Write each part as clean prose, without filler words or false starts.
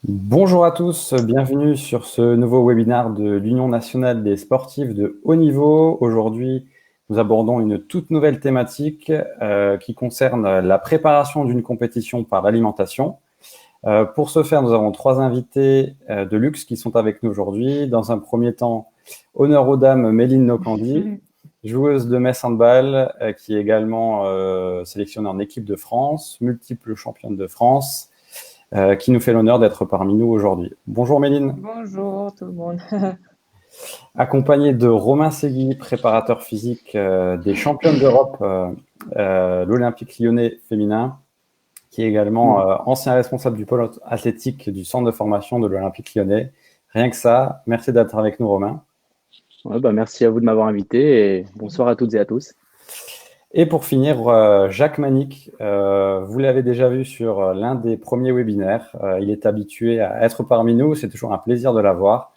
Bonjour à tous, bienvenue sur ce nouveau webinaire de l'Union nationale des sportifs de haut niveau. Aujourd'hui, nous abordons une toute nouvelle thématique qui concerne la préparation d'une compétition par l'alimentation. Pour ce faire, nous avons trois invités de luxe qui sont avec nous aujourd'hui. Dans un premier temps, honneur aux dames Méline Nokandi, joueuse de Metz Handball, qui est également sélectionnée en équipe de France, multiple championne de France, qui nous fait l'honneur d'être parmi nous aujourd'hui. Bonjour Méline. Bonjour tout le monde. Accompagné de Romain Segui, préparateur physique des championnes d'Europe, l'Olympique lyonnais féminin, qui est également ancien responsable du pôle athlétique du centre de formation de l'Olympique lyonnais. Rien que ça, merci d'être avec nous Romain. Ouais, merci à vous de m'avoir invité et bonsoir à toutes et à tous. Et pour finir, Jacques Manic, vous l'avez déjà vu sur l'un des premiers webinaires. Il est habitué à être parmi nous, c'est toujours un plaisir de l'avoir.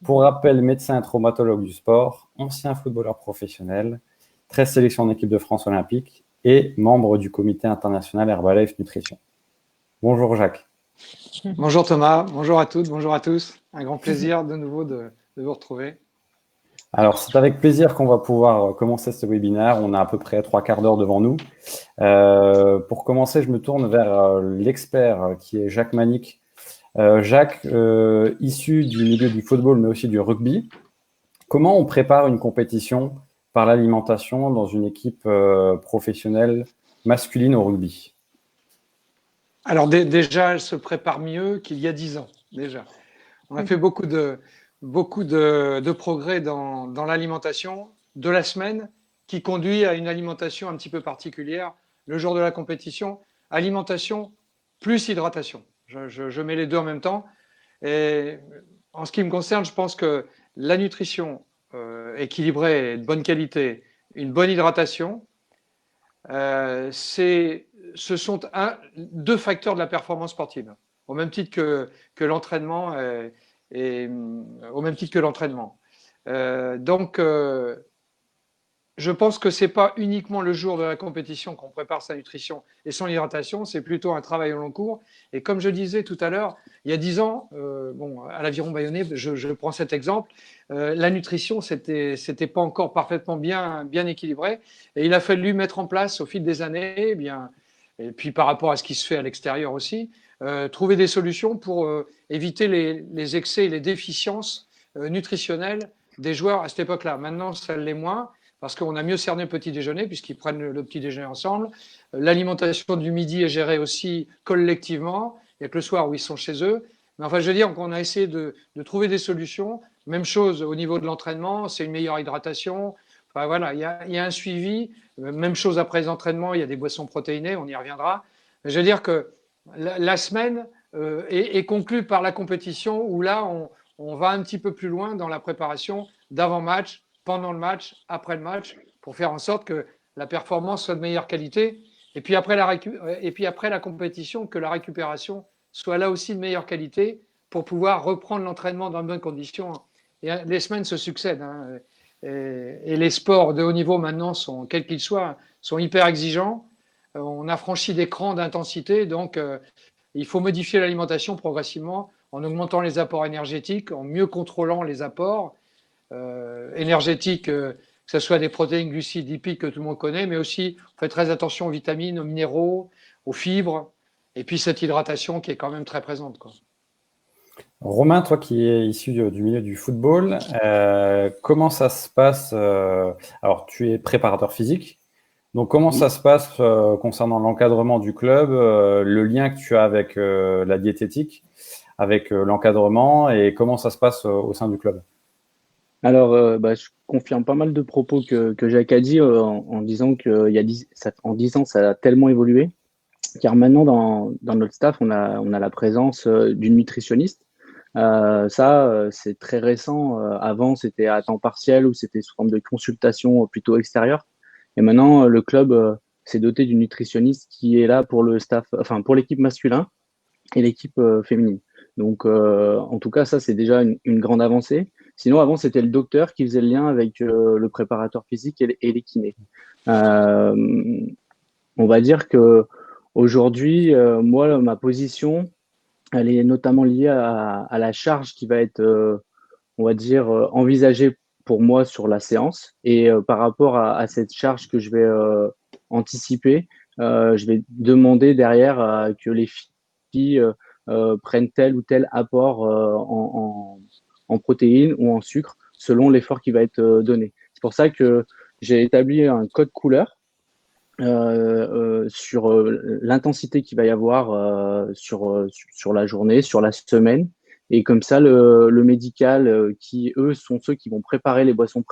Pour rappel, médecin et traumatologue du sport, ancien footballeur professionnel, 13 sélections en équipe de France olympique et membre du comité international Herbalife Nutrition. Bonjour Jacques. Bonjour Thomas, bonjour à toutes, bonjour à tous. Un grand plaisir de nouveau de vous retrouver. Alors, c'est avec plaisir qu'on va pouvoir commencer ce webinaire. On a à peu près 3/4 d'heure devant nous. Pour commencer, je me tourne vers l'expert qui est Jacques Manic. Jacques, issu du milieu du football, mais aussi du rugby, comment on prépare une compétition par l'alimentation dans une équipe professionnelle masculine au rugby? Alors déjà, elle se prépare mieux qu'il y a 10 ans, déjà. On a fait beaucoup de progrès dans l'alimentation de la semaine qui conduit à une alimentation un petit peu particulière. Le jour de la compétition, alimentation plus hydratation. Je mets les deux en même temps. Et en ce qui me concerne, je pense que la nutrition équilibrée et de bonne qualité, une bonne hydratation, ce sont deux facteurs de la performance sportive, au même titre que l'entraînement. Au même titre que l'entraînement. Donc, je pense que ce n'est pas uniquement le jour de la compétition qu'on prépare sa nutrition et son hydratation, c'est plutôt un travail au long cours. Et comme je disais tout à l'heure, il y a 10 ans, à l'Aviron Bayonnais, je prends cet exemple, la nutrition, c'était pas encore parfaitement bien équilibré. Et il a fallu mettre en place au fil des années, et puis par rapport à ce qui se fait à l'extérieur aussi, trouver des solutions pour éviter les excès et les déficiences nutritionnelles des joueurs à cette époque-là. Maintenant, ça l'est moins parce qu'on a mieux cerné le petit déjeuner, puisqu'ils prennent le petit déjeuner ensemble. L'alimentation du midi est gérée aussi collectivement. Il n'y a que le soir où ils sont chez eux. Mais enfin, je veux dire qu'on a essayé de trouver des solutions. Même chose au niveau de l'entraînement, c'est une meilleure hydratation. Enfin, voilà, il y a un suivi. Même chose après les entraînements, il y a des boissons protéinées, on y reviendra. Mais je veux dire que la semaine est conclue par la compétition où là, on va un petit peu plus loin dans la préparation d'avant-match, pendant le match, après le match, pour faire en sorte que la performance soit de meilleure qualité. Et puis après la compétition, que la récupération soit là aussi de meilleure qualité pour pouvoir reprendre l'entraînement dans de bonnes conditions. Et les semaines se succèdent. Hein, et les sports de haut niveau maintenant, quels qu'ils soient, sont hyper exigeants. On a franchi des crans d'intensité, donc il faut modifier l'alimentation progressivement en augmentant les apports énergétiques, en mieux contrôlant les apports énergétiques, que ce soit des protéines, glucides, lipides que tout le monde connaît, mais aussi on fait très attention aux vitamines, aux minéraux, aux fibres, et puis cette hydratation qui est quand même très présente, quoi. Romain, toi qui es issu du milieu du football, comment ça se passe alors, tu es préparateur physique, donc comment ça se passe concernant l'encadrement du club, le lien que tu as avec la diététique, avec l'encadrement, et comment ça se passe au sein du club? Alors, je confirme pas mal de propos que Jacques a dit en disant en 10 ans, ça a tellement évolué, car maintenant, dans notre staff, on a la présence d'une nutritionniste. C'est très récent. Avant, c'était à temps partiel ou c'était sous forme de consultation plutôt extérieure. Et maintenant, le club s'est doté d'une nutritionniste qui est là pour le staff, enfin pour l'équipe masculine et l'équipe féminine. Donc, en tout cas, ça, c'est déjà une grande avancée. Sinon, avant, c'était le docteur qui faisait le lien avec le préparateur physique et les kinés. Euh, on va dire que aujourd'hui, moi, ma position, elle est notamment liée à la charge qui va être, on va dire, envisagée pour moi sur la séance. Et par rapport à cette charge que je vais anticiper, je vais demander derrière que les filles prennent tel ou tel apport en protéines ou en sucre selon l'effort qui va être donné. C'est pour ça que j'ai établi un code couleur sur l'intensité qu'il va y avoir sur la journée, sur la semaine. Et comme ça, le médical, qui eux sont ceux qui vont préparer les boissons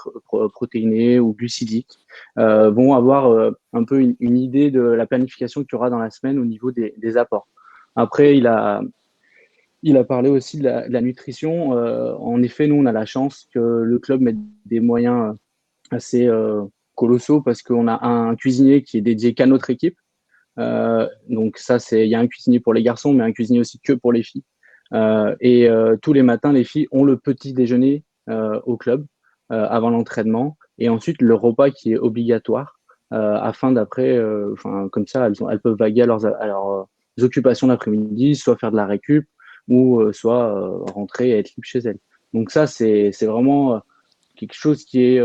protéinées ou glucidiques, vont avoir un peu une idée de la planification qu'il y aura dans la semaine au niveau des apports. Après, il a parlé aussi de la nutrition. En effet, nous, on a la chance que le club mette des moyens assez colossaux parce qu'on a un cuisinier qui est dédié qu'à notre équipe. Donc ça, il y a un cuisinier pour les garçons, mais un cuisinier aussi que pour les filles. Tous les matins, les filles ont le petit déjeuner au club avant l'entraînement et ensuite le repas qui est obligatoire afin d'après, comme ça, elles peuvent vaguer à leurs occupations d'après-midi, soit faire de la récup ou soit rentrer et être libre chez elles. Donc ça, c'est vraiment quelque chose qui est,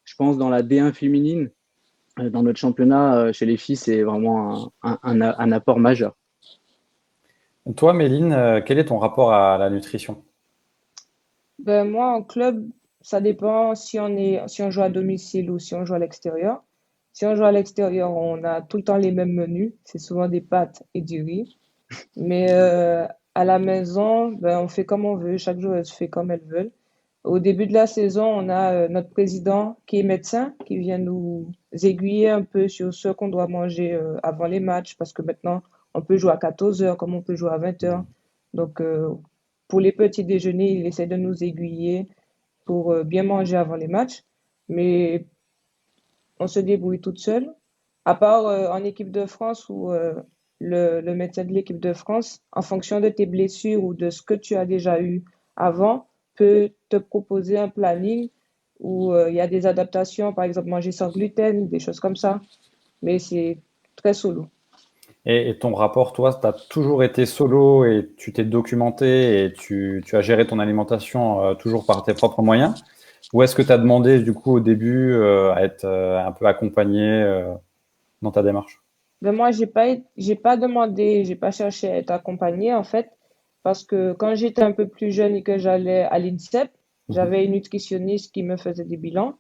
je pense, dans la D1 féminine, dans notre championnat chez les filles, c'est vraiment un apport majeur. Toi, Méline, quel est ton rapport à la nutrition? Ben, moi, en club, ça dépend si on joue à domicile ou si on joue à l'extérieur. Si on joue à l'extérieur, on a tout le temps les mêmes menus. C'est souvent des pâtes et du riz. Mais à la maison, ben, on fait comme on veut. Chaque joueuse fait comme elle veut. Au début de la saison, on a notre président qui est médecin, qui vient nous aiguiller un peu sur ce qu'on doit manger avant les matchs, parce que maintenant, on peut jouer à 14 heures comme on peut jouer à 20 heures. Donc, pour les petits déjeuners, il essaie de nous aiguiller pour bien manger avant les matchs. Mais on se débrouille toute seule. À part en équipe de France où le médecin de l'équipe de France, en fonction de tes blessures ou de ce que tu as déjà eu avant, peut te proposer un planning où il y a des adaptations, par exemple manger sans gluten, des choses comme ça. Mais c'est très solo. Et ton rapport, toi, tu as toujours été solo et tu t'es documenté et tu as géré ton alimentation toujours par tes propres moyens? Ou est-ce que tu as demandé, du coup, au début, à être un peu accompagné dans ta démarche? Ben moi, j'ai pas demandé, j'ai pas cherché à être accompagnée en fait, parce que quand j'étais un peu plus jeune et que j'allais à l'INSEP, Mhm. j'avais une nutritionniste qui me faisait des bilans.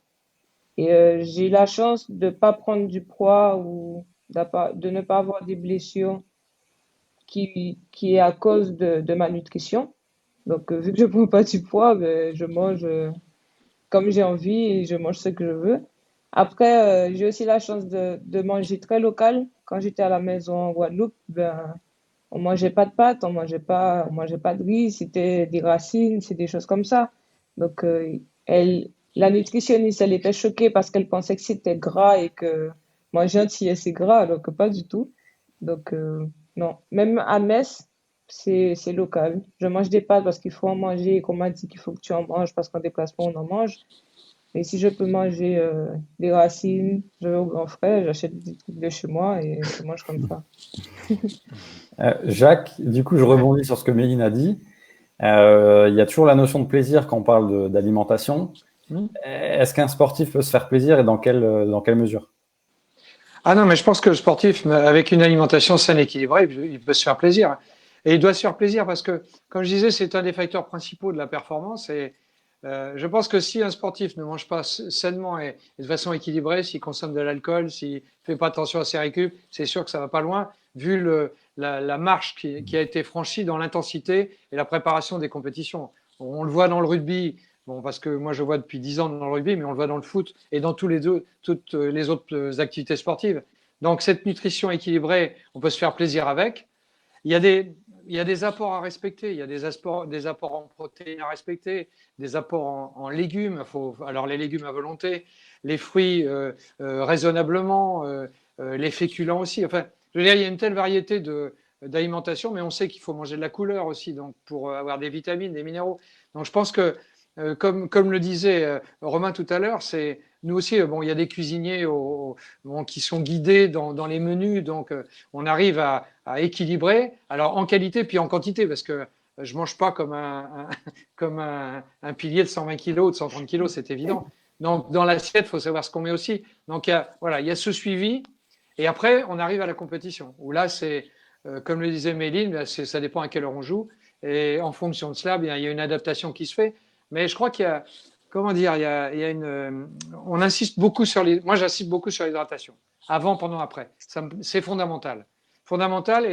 Et j'ai eu la chance de pas prendre du poids ou de ne pas avoir des blessures qui est à cause de ma nutrition. Donc, vu que je prends pas du poids, ben, je mange comme j'ai envie et je mange ce que je veux. Après, j'ai aussi la chance de manger très local. Quand j'étais à la maison en Guadeloupe, ben, on mangeait pas de pâtes, on mangeait pas de riz, c'était des racines, c'est des choses comme ça. Donc, la nutritionniste, elle était choquée parce qu'elle pensait que c'était gras et que manger entier, c'est gras, alors que pas du tout. Donc, non. Même à Metz, c'est local. Je mange des pâtes parce qu'il faut en manger et qu'on m'a dit qu'il faut que tu en manges parce qu'en déplacement, on en mange. Et si je peux manger des racines, je vais au grand frais, j'achète des trucs de chez moi et je mange comme ça. Jacques, du coup, je rebondis sur ce que Méline a dit. Il y a toujours la notion de plaisir quand on parle d'alimentation. Est-ce qu'un sportif peut se faire plaisir et dans quelle mesure? Ah non, mais je pense que le sportif, avec une alimentation saine et équilibrée, il peut se faire plaisir. Et il doit se faire plaisir parce que, comme je disais, c'est un des facteurs principaux de la performance. Et je pense que si un sportif ne mange pas sainement et de façon équilibrée, s'il consomme de l'alcool, s'il ne fait pas attention à ses récup, c'est sûr que ça ne va pas loin, vu la marche qui a été franchie dans l'intensité et la préparation des compétitions. On le voit dans le rugby. Bon, parce que moi, je vois depuis 10 ans dans le rugby, mais on le voit dans le foot et dans toutes les autres activités sportives. Donc, cette nutrition équilibrée, on peut se faire plaisir avec. Il y a des apports à respecter. Il y a des apports en protéines à respecter, des apports en légumes. Alors, les légumes à volonté, les fruits raisonnablement, les féculents aussi. Enfin, je veux dire, il y a une telle variété d'alimentation, mais on sait qu'il faut manger de la couleur aussi, donc pour avoir des vitamines, des minéraux. Donc, je pense que comme le disait Romain tout à l'heure, c'est nous aussi. Bon, il y a des cuisiniers qui sont guidés dans les menus, donc on arrive à à équilibrer, alors en qualité puis en quantité, parce que je mange pas comme comme un pilier de 120 kg ou de 130 kg, c'est évident. Donc, dans l'assiette, il faut savoir ce qu'on met aussi. Donc, il y a ce suivi. Et après, on arrive à la compétition, où là, c'est, comme le disait Méline, ça dépend à quelle heure on joue. Et en fonction de cela, bien, il y a une adaptation qui se fait. Mais je crois qu'il y a, comment dire, il y a on insiste beaucoup moi, j'insiste beaucoup sur l'hydratation. Avant, pendant, après. C'est fondamental. Fondamental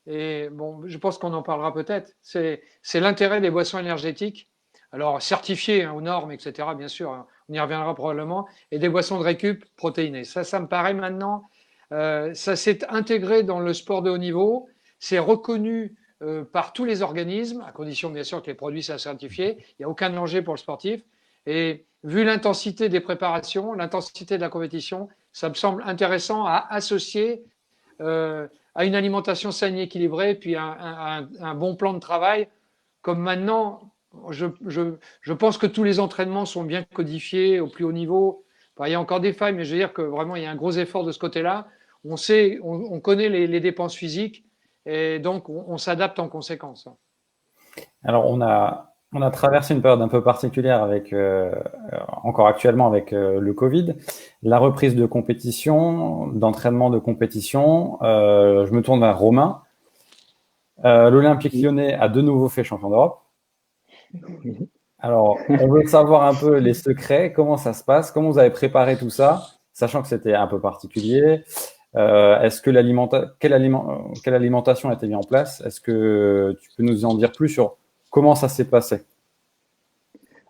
et bon, je pense qu'on en parlera peut-être. C'est l'intérêt des boissons énergétiques. Alors, certifiées aux normes, etc., bien sûr, hein, on y reviendra probablement, et des boissons de récup protéinées. Ça me paraît maintenant, ça s'est intégré dans le sport de haut niveau, c'est reconnu par tous les organismes, à condition bien sûr que les produits soient certifiés, il n'y a aucun danger pour le sportif, et vu l'intensité des préparations, l'intensité de la compétition, ça me semble intéressant à associer à une alimentation saine et équilibrée, puis un bon plan de travail, comme maintenant, je pense que tous les entraînements sont bien codifiés au plus haut niveau. Enfin, il y a encore des failles, mais je veux dire que vraiment, il y a un gros effort de ce côté-là. On connaît les dépenses physiques et donc on s'adapte en conséquence. Alors, on a traversé une période un peu particulière avec, encore actuellement avec le Covid, la reprise de compétition, d'entraînement de compétition. Je me tourne vers Romain. L'Olympique Lyonnais a de nouveau fait champion d'Europe. Alors, on veut savoir un peu les secrets, comment ça se passe, comment vous avez préparé tout ça, sachant que c'était un peu particulier. Est-ce que quelle alimentation a été mise en place? Est-ce que tu peux nous en dire plus sur comment ça s'est passé?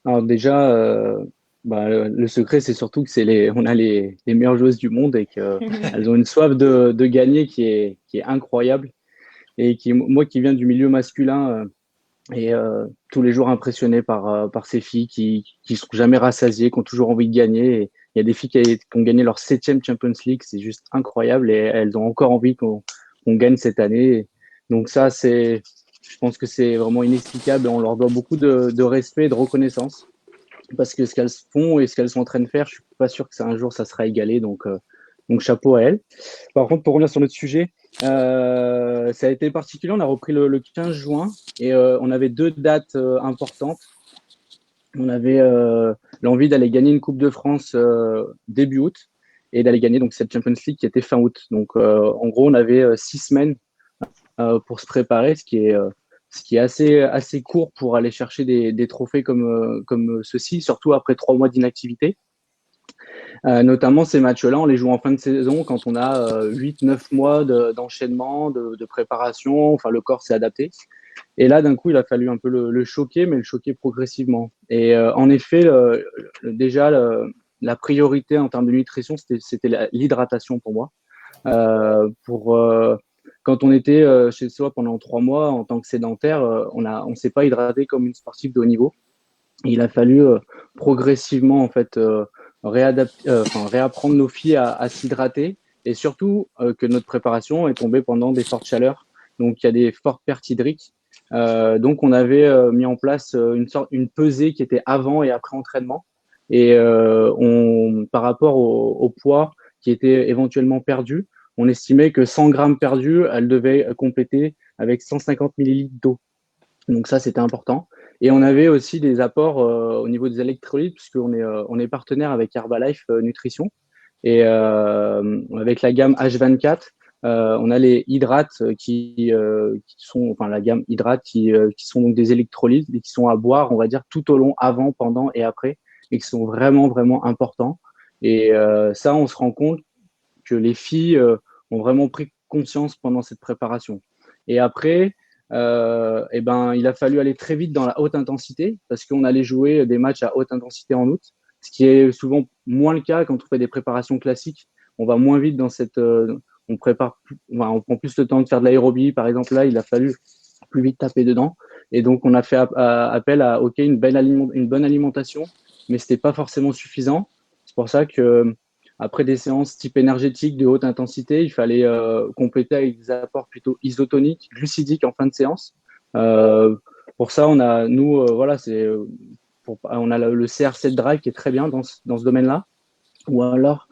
Alors déjà, le secret, c'est surtout que on a les meilleures joueuses du monde et qu'elles ont une soif de gagner qui est incroyable. Et moi qui viens du milieu masculin et tous les jours impressionné par ces filles qui sont jamais rassasiées, qui ont toujours envie de gagner. Et il y a des filles qui ont gagné leur 7e Champions League, c'est juste incroyable et elles ont encore envie qu'on gagne cette année. Donc ça, je pense que c'est vraiment inexplicable et on leur doit beaucoup de respect et de reconnaissance parce que ce qu'elles font et ce qu'elles sont en train de faire, je suis pas sûr que un jour ça sera égalé. Donc chapeau à elles. Par contre, pour revenir sur notre sujet, ça a été particulier. On a repris le 15 juin et on avait 2 dates importantes. On avait l'envie d'aller gagner une Coupe de France début août et d'aller gagner donc cette Champions League qui était fin août. Donc en gros, on avait 6 semaines pour se préparer, ce qui est assez court pour aller chercher des trophées comme ceci, surtout après 3 mois d'inactivité. Notamment ces matchs-là, on les joue en fin de saison quand on a 8-9 mois d'enchaînement, de préparation, enfin le corps s'est adapté. Et là, d'un coup, il a fallu un peu le choquer, mais le choquer progressivement. Et en effet, déjà, la priorité en termes de nutrition, c'était l'hydratation pour moi. Quand on était chez soi pendant 3 mois en tant que sédentaire, on s'est pas hydraté comme une sportive de haut niveau. Il a fallu progressivement en fait réapprendre nos filles à s'hydrater et surtout que notre préparation est tombée pendant des fortes chaleurs. Donc, il y a des fortes pertes hydriques. Donc, on avait mis en place une pesée qui était avant et après entraînement. Et par rapport au poids qui était éventuellement perdu, on estimait que 100 grammes perdus, elle devait compléter avec 150 millilitres d'eau. Donc ça, c'était important. Et on avait aussi des apports au niveau des électrolytes, puisqu'on est partenaire avec Herbalife Nutrition. Et avec la gamme H24, on a les hydrates qui sont, enfin la gamme hydrates qui sont donc des électrolytes et qui sont à boire, on va dire, tout au long, avant, pendant et après, et qui sont vraiment, vraiment importants. Et ça, on se rend compte que les filles ont vraiment pris conscience pendant cette préparation. Et après, il a fallu aller très vite dans la haute intensité parce qu'on allait jouer des matchs à haute intensité en août, ce qui est souvent moins le cas quand on fait des préparations classiques. On va moins vite dans on prend plus le temps de faire de l'aérobie, par exemple. Là, il a fallu plus vite taper dedans. Et donc, on a fait appel à une bonne alimentation, mais c'était pas forcément suffisant. C'est pour ça que après des séances type énergétique de haute intensité, il fallait compléter avec des apports plutôt isotoniques, glucidiques en fin de séance. Pour ça, on a le CR7 Drive qui est très bien dans ce domaine-là. Ou alors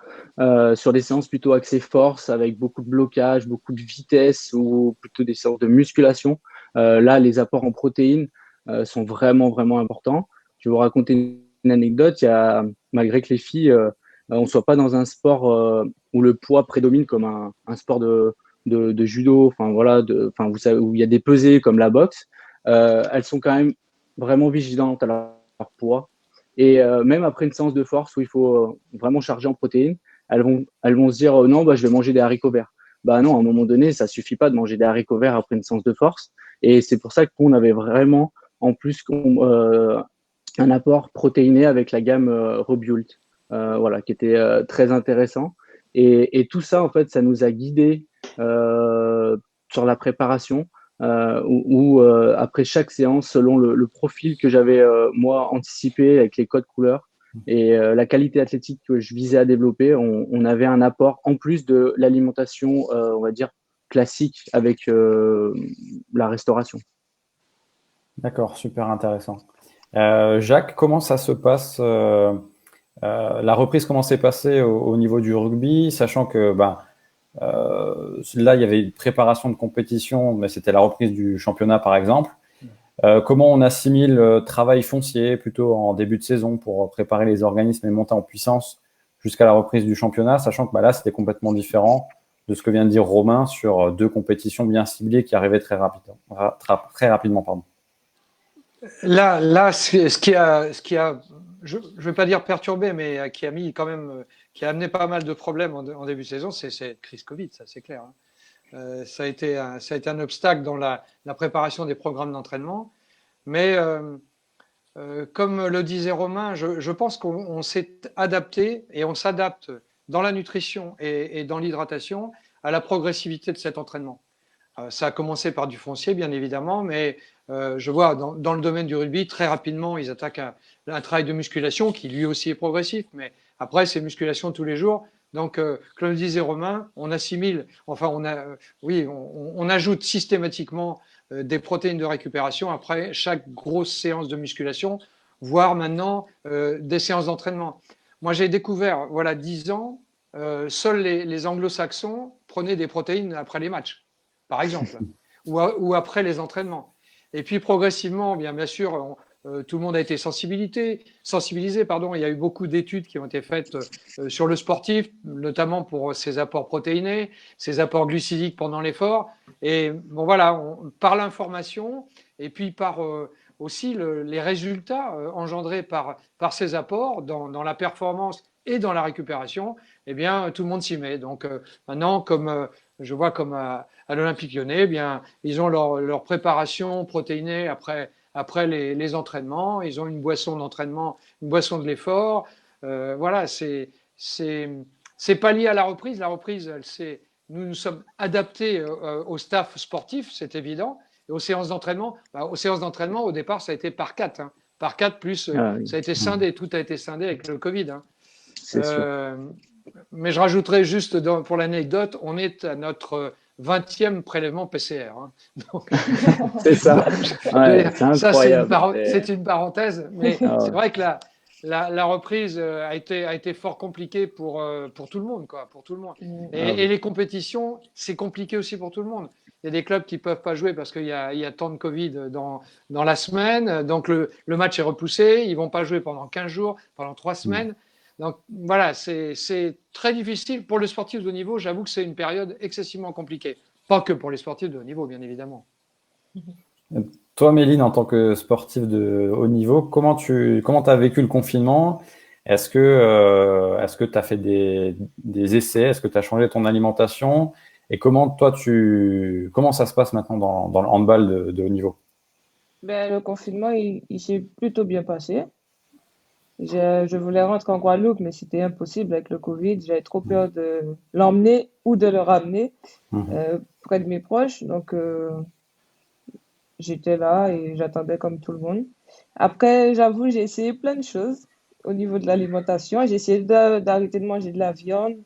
sur des séances plutôt axées force, avec beaucoup de blocage, beaucoup de vitesse, ou plutôt des séances de musculation. Là, les apports en protéines sont vraiment, vraiment importants. Je vais vous raconter une anecdote. Malgré que les filles, on ne soit pas dans un sport où le poids prédomine comme un sport de judo, enfin voilà, vous savez, où il y a des pesées comme la boxe, elles sont quand même vraiment vigilantes à leur poids. Et même après une séance de force où il faut vraiment charger en protéines, elles vont se dire non, bah, je vais manger des haricots verts. Bah non, à un moment donné, ça suffit pas de manger des haricots verts après une séance de force. Et c'est pour ça qu'on avait vraiment en plus un apport protéiné avec la gamme Robult, voilà, qui était très intéressant. Et tout ça, en fait, ça nous a guidés sur la préparation, où après chaque séance, selon le profil que j'avais moi anticipé avec les codes couleurs et la qualité athlétique que je visais à développer, on avait un apport en plus de l'alimentation, on va dire, classique avec la restauration. D'accord, super intéressant. Jacques, comment ça se passe la reprise, comment s'est passée au niveau du rugby, sachant que là, il y avait une préparation de compétition, mais c'était la reprise du championnat, par exemple. Comment on assimile travail foncier plutôt en début de saison pour préparer les organismes et monter en puissance jusqu'à la reprise du championnat, sachant que là, c'était complètement différent de ce que vient de dire Romain sur deux compétitions bien ciblées qui arrivaient très rapidement. Pardon. Là, ce qui a, je ne vais pas dire perturbé, mais qui a mis quand même, qui a amené pas mal de problèmes en début de saison, c'est cette crise Covid, ça c'est clair. Ça a été un obstacle dans la préparation des programmes d'entraînement. Mais comme le disait Romain, je pense qu'on s'est adapté et on s'adapte dans la nutrition et dans l'hydratation à la progressivité de cet entraînement. Ça a commencé par du foncier, bien évidemment, mais je vois dans le domaine du rugby, très rapidement, ils attaquent un travail de musculation qui lui aussi est progressif, mais après, c'est musculation tous les jours. Donc, comme le disait Romain, on assimile, enfin, on ajoute systématiquement des protéines de récupération après chaque grosse séance de musculation, voire maintenant des séances d'entraînement. Moi, j'ai découvert, voilà, 10 ans, seuls les anglo-saxons prenaient des protéines après les matchs, par exemple, ou après les entraînements. Et puis progressivement, bien sûr, tout le monde a été sensibilisé. Il y a eu beaucoup d'études qui ont été faites sur le sportif, notamment pour ses apports protéinés, ses apports glucidiques pendant l'effort. Et bon voilà, par l'information et puis par aussi les résultats engendrés par ces apports dans la performance et dans la récupération, eh bien tout le monde s'y met. Donc maintenant, comme je vois comme à l'Olympique Lyonnais, eh bien ils ont leur préparation protéinée après les entraînements. Ils ont une boisson d'entraînement, une boisson de l'effort. Voilà, c'est pas lié à la reprise. La reprise, nous sommes adaptés au staff sportif, c'est évident. Et aux séances d'entraînement, au départ, ça a été par 4. Hein. Par 4, plus ça a été scindé, tout a été scindé avec le Covid. Hein. C'est sûr. Mais je rajouterais juste pour l'anecdote, on est à notre 20e prélèvement PCR. Hein. Donc, c'est ça. Ouais, c'est incroyable. C'est une parenthèse, mais c'est vrai que la reprise a été fort compliquée pour tout le monde, quoi, pour tout le monde. Et les compétitions, c'est compliqué aussi pour tout le monde. Il y a des clubs qui ne peuvent pas jouer parce qu'il y a tant de Covid dans la semaine. Donc, le match est repoussé. Ils ne vont pas jouer pendant 15 jours, pendant 3 semaines. Donc, voilà, c'est très difficile. Pour le sportif de haut niveau, j'avoue que c'est une période excessivement compliquée. Pas que pour les sportifs de haut niveau, bien évidemment. Toi, Méline, en tant que sportif de haut niveau, comment tu as vécu le confinement? Est-ce que tu as fait des essais? Est-ce que tu as changé ton alimentation? Et comment ça se passe maintenant dans le handball de haut niveau? Le confinement, il s'est plutôt bien passé. Je voulais rentrer en Guadeloupe, mais c'était impossible avec le Covid. J'avais trop peur de l'emmener ou de le ramener près de mes proches. Donc, j'étais là et j'attendais comme tout le monde. Après, j'avoue, j'ai essayé plein de choses au niveau de l'alimentation. J'ai essayé d'arrêter de manger de la viande.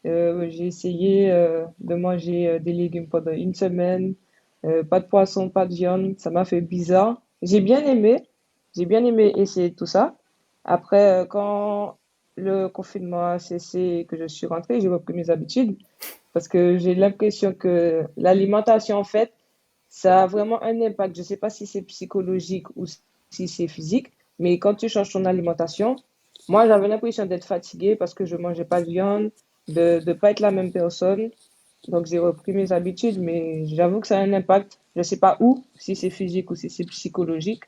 J'ai essayé de manger des légumes pendant une semaine. Pas de poisson, pas de viande. Ça m'a fait bizarre. J'ai bien aimé essayer tout ça. Après, quand le confinement a cessé et que je suis rentrée, j'ai repris mes habitudes parce que j'ai l'impression que l'alimentation, en fait, ça a vraiment un impact. Je ne sais pas si c'est psychologique ou si c'est physique, mais quand tu changes ton alimentation, moi, j'avais l'impression d'être fatiguée parce que je mangeais pas de viande, de ne pas être la même personne. Donc, j'ai repris mes habitudes, mais j'avoue que ça a un impact. Je ne sais pas où, si c'est physique ou si c'est psychologique,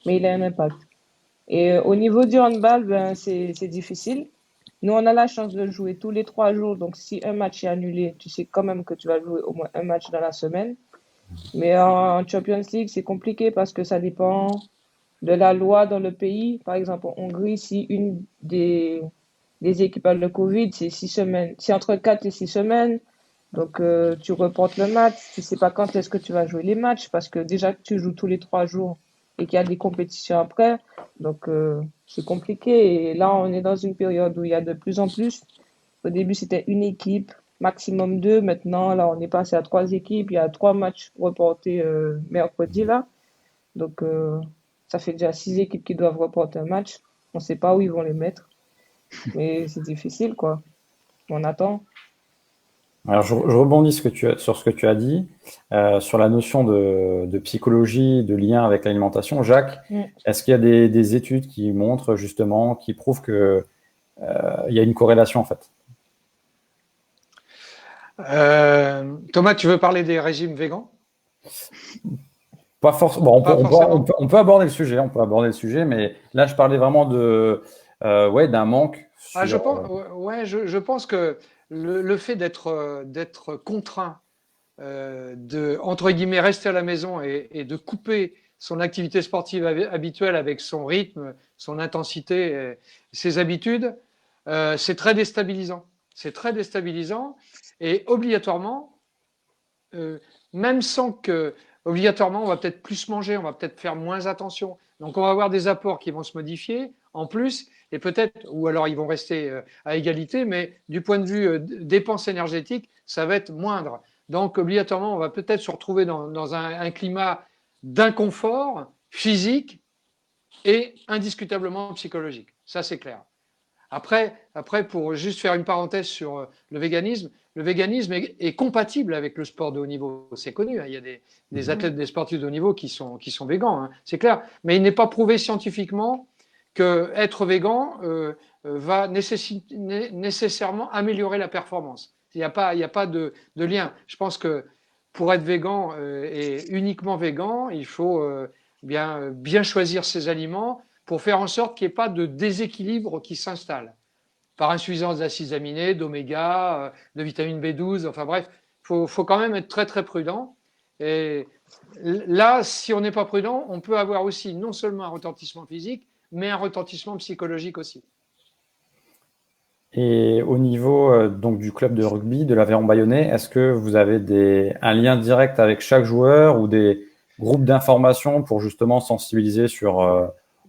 mais il a un impact. Et au niveau du handball, ben, c'est difficile. Nous, on a la chance de jouer tous les 3 jours. Donc, si un match est annulé, tu sais quand même que tu vas jouer au moins un match dans la semaine. Mais en Champions League, c'est compliqué parce que ça dépend de la loi dans le pays. Par exemple, en Hongrie, si une des équipes a le Covid, c'est 6 semaines. C'est entre 4 et 6 semaines. Donc, tu reportes le match. Tu sais pas quand est-ce que tu vas jouer les matchs parce que déjà que tu joues tous les 3 jours et qu'il y a des compétitions après. Donc, c'est compliqué. Et là, on est dans une période où il y a de plus en plus. Au début, c'était une équipe, maximum deux. Maintenant, là, on est passé à 3 équipes. Il y a 3 matchs reportés mercredi, là. Donc, ça fait déjà 6 équipes qui doivent reporter un match. On ne sait pas où ils vont les mettre. Mais c'est difficile, quoi. On attend. Alors, je rebondis sur ce que tu as dit, sur la notion de psychologie, de lien avec l'alimentation. Jacques, Mm. est-ce qu'il y a des études qui montrent justement, qui prouvent que il y a une corrélation en fait? Thomas, tu veux parler des régimes végans? Pas forcément. Bon, Pas forcément. on peut aborder le sujet, mais là, je parlais vraiment ouais, d'un manque Ah, sur. je pense que le fait d'être contraint de, entre guillemets, rester à la maison et de couper son activité sportive habituelle avec son rythme, son intensité, ses habitudes, c'est très déstabilisant. C'est très déstabilisant et obligatoirement, même sans que, obligatoirement, on va peut-être plus manger, on va peut-être faire moins attention. Donc, on va avoir des apports qui vont se modifier en plus et peut-être, ou alors ils vont rester à égalité, mais du point de vue dépenses énergétiques, ça va être moindre. Donc, obligatoirement, on va peut-être se retrouver dans un climat d'inconfort physique et indiscutablement psychologique. Ça, c'est clair. Après, pour juste faire une parenthèse sur le véganisme est compatible avec le sport de haut niveau. C'est connu, hein. Il y a des athlètes, des sportifs de haut niveau qui sont végans, hein. C'est clair. Mais il n'est pas prouvé scientifiquement qu'être végan va nécessairement améliorer la performance. Il n'y a pas de lien. Je pense que pour être végan et uniquement végan, il faut bien choisir ses aliments pour faire en sorte qu'il n'y ait pas de déséquilibre qui s'installe par insuffisance d'acides aminés, d'oméga, de vitamine B12, enfin bref, faut quand même être très très prudent. Et là, si on n'est pas prudent, on peut avoir aussi non seulement un retentissement physique, mais un retentissement psychologique aussi. Et au niveau donc du club de rugby de l'Aveyron Bayonnais, est-ce que vous avez un lien direct avec chaque joueur ou des groupes d'information pour justement sensibiliser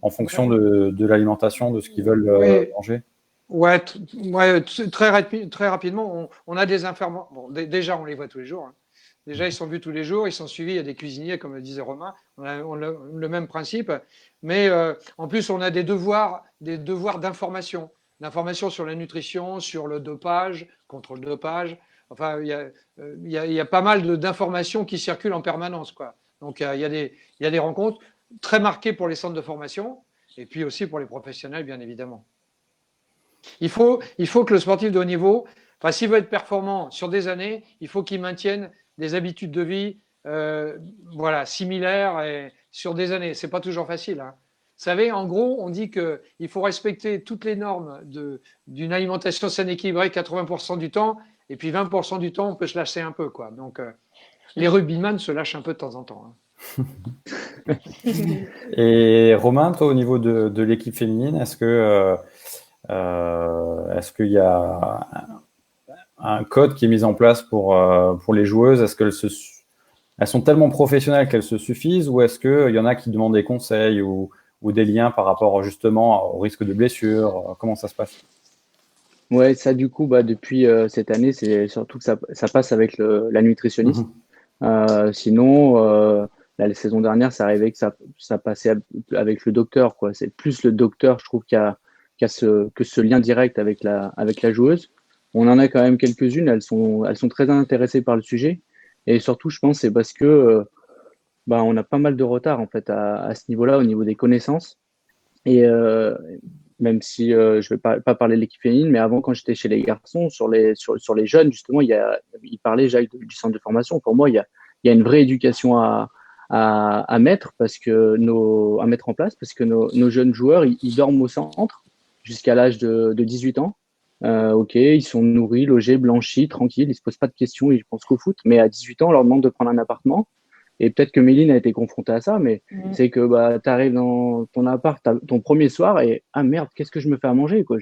en fonction de l'alimentation, de ce qu'ils veulent manger? Ouais, très rapidement, on a des informations. Bon, déjà, on les voit tous les jours, hein. Déjà, ils sont vus tous les jours, ils sont suivis. Il y a des cuisiniers, comme le disait Romain. On a le même principe. Mais en plus, on a des devoirs d'information sur la nutrition, sur le dopage, contre le dopage. Enfin, il y a pas mal d'informations qui circulent en permanence, quoi. Donc, il y a des rencontres très marquées pour les centres de formation et puis aussi pour les professionnels, bien évidemment. Il faut que le sportif de haut niveau, enfin, s'il veut être performant sur des années, il faut qu'il maintienne des habitudes de vie similaires et sur des années. C'est pas toujours facile, hein. Vous savez, en gros, on dit qu'il faut respecter toutes les normes d'une alimentation saine équilibrée 80% du temps, et puis 20% du temps, on peut se lâcher un peu, quoi. Donc, les rugbyman se lâchent un peu de temps en temps, hein. Et Romain, toi, au niveau de l'équipe féminine, est-ce qu'il y a un code qui est mis en place pour les joueuses? Est-ce qu'elles sont tellement professionnelles qu'elles se suffisent, ou est-ce qu'il y en a qui demandent des conseils ou des liens par rapport justement au risque de blessure? Comment ça se passe? Ouais, ça du coup, depuis cette année, c'est surtout que ça passe avec la nutritionniste. Sinon, la saison dernière, ça arrivait que ça passait avec le docteur, quoi. C'est plus le docteur, je trouve, qui a que ce lien direct avec la joueuse. On en a quand même quelques-unes, elles sont très intéressées par le sujet. Et surtout, je pense, c'est parce que on a pas mal de retard en fait à ce niveau-là, au niveau des connaissances. Et même si je vais pas parler de l'équipe féminine, mais avant, quand j'étais chez les garçons, sur les jeunes, justement, il parlait, Jacques, du centre de formation. Pour moi, il y a une vraie éducation à mettre à mettre en place parce que nos jeunes joueurs, ils dorment au centre jusqu'à l'âge de 18 ans. Ok, ils sont nourris, logés, blanchis, tranquilles, ils se posent pas de questions, ils pensent qu'au foot. Mais à 18 ans, on leur demande de prendre un appartement. Et peut-être que Méline a été confrontée à ça, mais c'est que tu arrives dans ton appart ton premier soir et ah merde, qu'est-ce que je me fais à manger quoi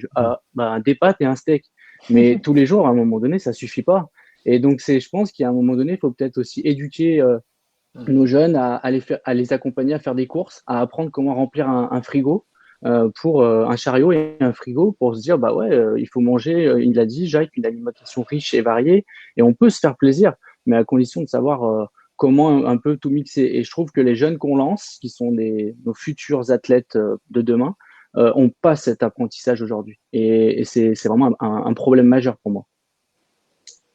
des pâtes et un steak. Mais tous les jours, à un moment donné, ça suffit pas. Et donc je pense qu'à un moment donné, il faut peut-être aussi éduquer nos jeunes à les accompagner à faire des courses, à apprendre comment remplir un frigo pour un chariot et un frigo pour se dire il faut manger. Il a dit Jacques, une alimentation riche et variée et on peut se faire plaisir, mais à condition de savoir comment un peu tout mixer. Et je trouve que les jeunes qu'on lance, qui sont nos futurs athlètes de demain, ont pas cet apprentissage aujourd'hui. Et c'est vraiment un problème majeur pour moi.